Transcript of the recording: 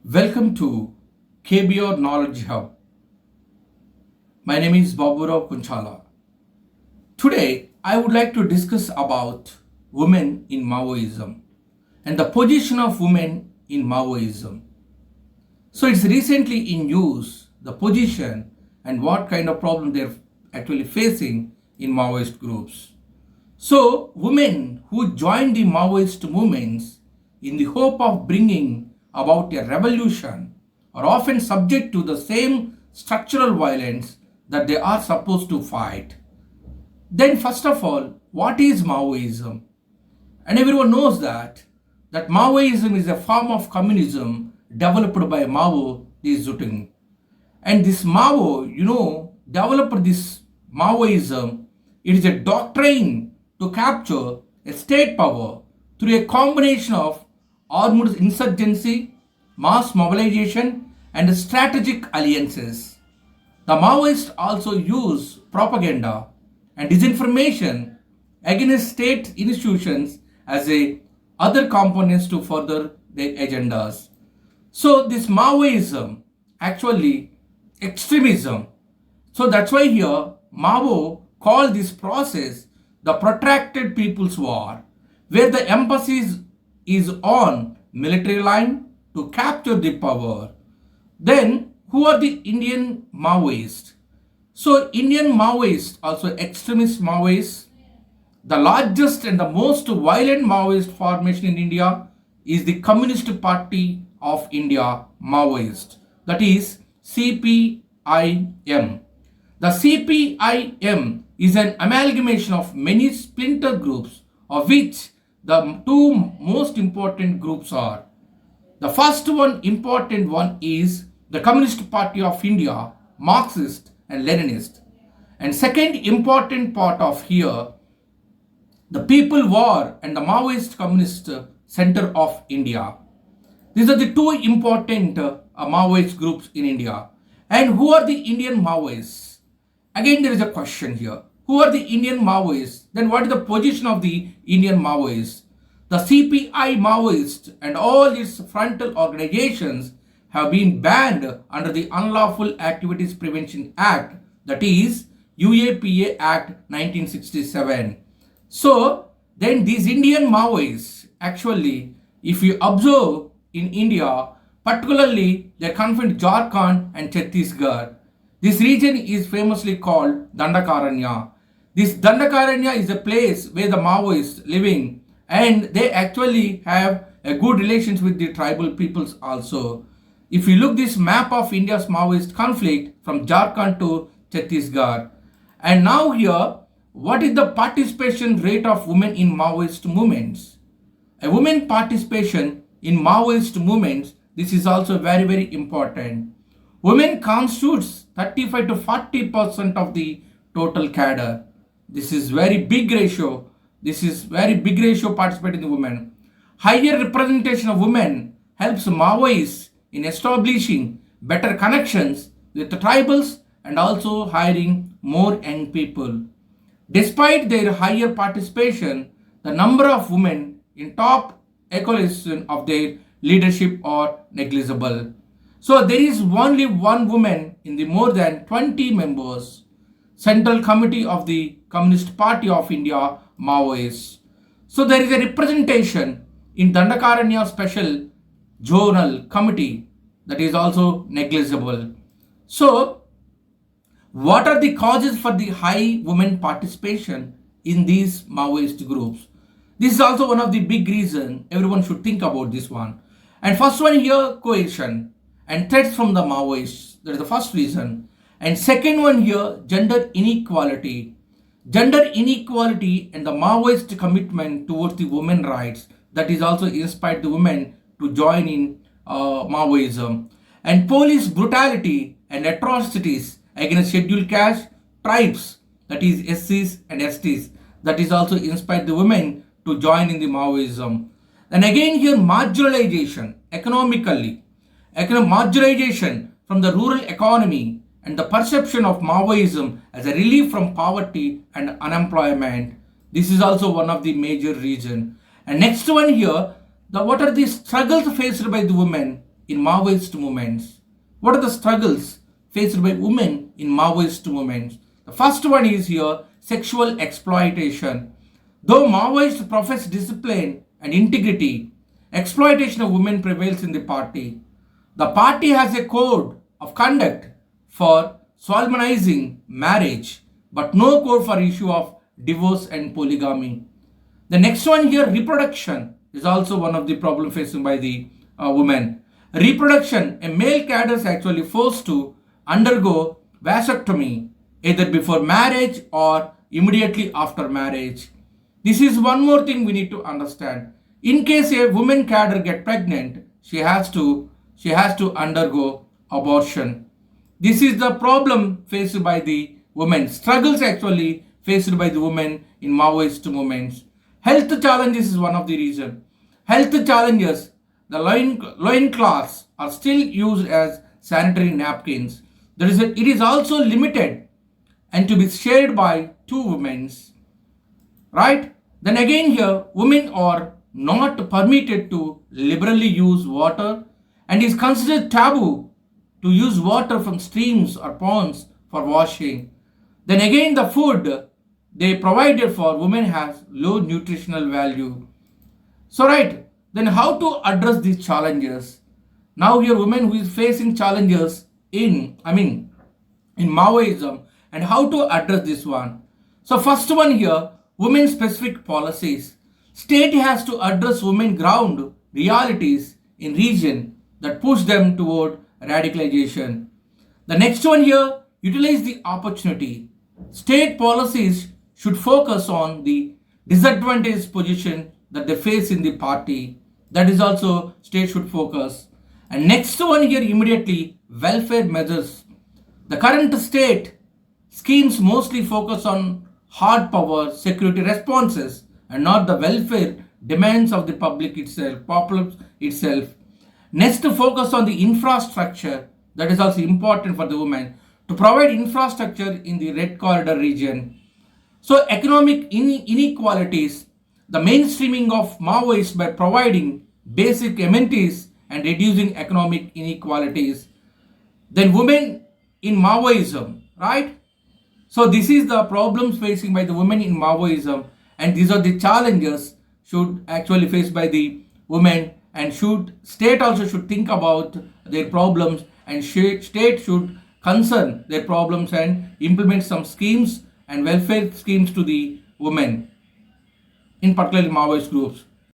Welcome to KBR Knowledge Hub. My name is Baburao Kunchala. Today, I would like to discuss about women in Maoism and the position of women in Maoism. So it's recently in news, the position and what kind of problem they're actually facing in Maoist groups. So women who joined the Maoist movements in the hope of bringing about a revolution are often subject to the same structural violence that they are supposed to fight. Then first of all, what is Maoism? And everyone knows that Maoism is a form of communism developed by Mao Zedong. And this Mao, developed this Maoism. It is a doctrine to capture a state power through a combination of armed insurgency, mass mobilization, and strategic alliances. The Maoists also use propaganda and disinformation against state institutions as a other components to further their agendas. So this Maoism actually extremism. So that's why here Mao called this process the protracted people's war, where the emphasis is on military line to capture the power. Then who are the Indian Maoists? So Indian Maoists, also extremist Maoists, the largest and the most violent Maoist formation in India is the Communist Party of India Maoist, that is CPIM. The CPIM is an amalgamation of many splinter groups, of which the two most important groups are. The first one, important one, is the Communist Party of India, Marxist and Leninist. And second important part of here, the People War and the Maoist Communist Center of India. These are the two important Maoist groups in India. And who are the Indian Maoists? Again, there is a question here. Who are the Indian Maoists? Then what is the position of the Indian Maoists? The CPI Maoist and all its frontal organizations have been banned under the Unlawful Activities Prevention Act, that is UAPA Act 1967. So then these Indian Maoists actually, if you observe in India, particularly they confined Jharkhand and Chhattisgarh. This region is famously called Dandakaranya. This Dandakaranya is a place where the Maoists living, and they actually have a good relations with the tribal peoples also. If you look this map of India's Maoist conflict from Jharkhand to Chhattisgarh, and now here, what is the participation rate of women in Maoist movements? A women participation in Maoist movements, this is also very, very important. Women constitutes 35 to 40% of the total cadre. This is very big ratio. This is very big ratio participating in the women. Higher representation of women helps Maoists in establishing better connections with the tribals and also hiring more young people. Despite their higher participation, the number of women in top echelons of their leadership are negligible. So there is only one woman in the more than 20 members Central Committee of the Communist Party of India Maoists. So there is a representation in Dandakaranya Special Zonal Committee that is also negligible. So what are the causes for the high women participation in these Maoist groups? This is also one of the big reasons everyone should think about this one. And first one here, coercion and threats from the Maoists. That is the first reason. And second one here, gender inequality. Gender inequality and the Maoist commitment towards the women rights, that is also inspired the women to join in Maoism. And police brutality and atrocities against scheduled caste tribes, that is SCs and STs, that is also inspired the women to join in the Maoism. And again here, marginalization economically, marginalization from the rural economy and the perception of Maoism as a relief from poverty and unemployment. This is also one of the major reasons. And next one here, what are the struggles faced by the women in Maoist movements. What are the struggles faced by women in Maoist movements? The first one is here sexual exploitation. Though Maoists profess discipline and integrity, exploitation of women prevails in the party. The party has a code of conduct for solemnizing marriage, but no code for issue of divorce and polygamy. The next one here, reproduction, is also one of the problems facing by the women. Reproduction, a male cadre is actually forced to undergo vasectomy either before marriage or immediately after marriage. This is one more thing we need to understand. In case a woman cadre get pregnant, she has to undergo abortion. This is the problem faced by the women. Struggles actually faced by the women in Maoist movements. Health challenges is one of the reasons. Health challenges, the loin cloths are still used as sanitary napkins. It is also limited and to be shared by two women. Right? Then again here, women are not permitted to liberally use water and is considered taboo to use water from streams or ponds for washing. Then again the food they provided for women has low nutritional value. So right, then how to address these challenges? Now here women who is facing challenges in Maoism and how to address this one. So first one here, women specific policies. State has to address women ground realities in region that push them toward radicalization. The next one here, utilize the opportunity. State policies should focus on the disadvantaged position that they face in the party. That is also state should focus. And next one here immediately, welfare measures. The current state schemes mostly focus on hard power security responses and not the welfare demands of the public itself, populace itself. Next, to focus on the infrastructure. That is also important for the women to provide infrastructure in the Red Corridor region. So economic inequalities, the mainstreaming of Maoists by providing basic amenities and reducing economic inequalities. Then women in Maoism, right? So this is the problems facing by the women in Maoism, and these are the challenges should actually faced by the women, and state also should think about their problems, and state should concern their problems and implement some schemes and welfare schemes to the women, in particular Maoist groups.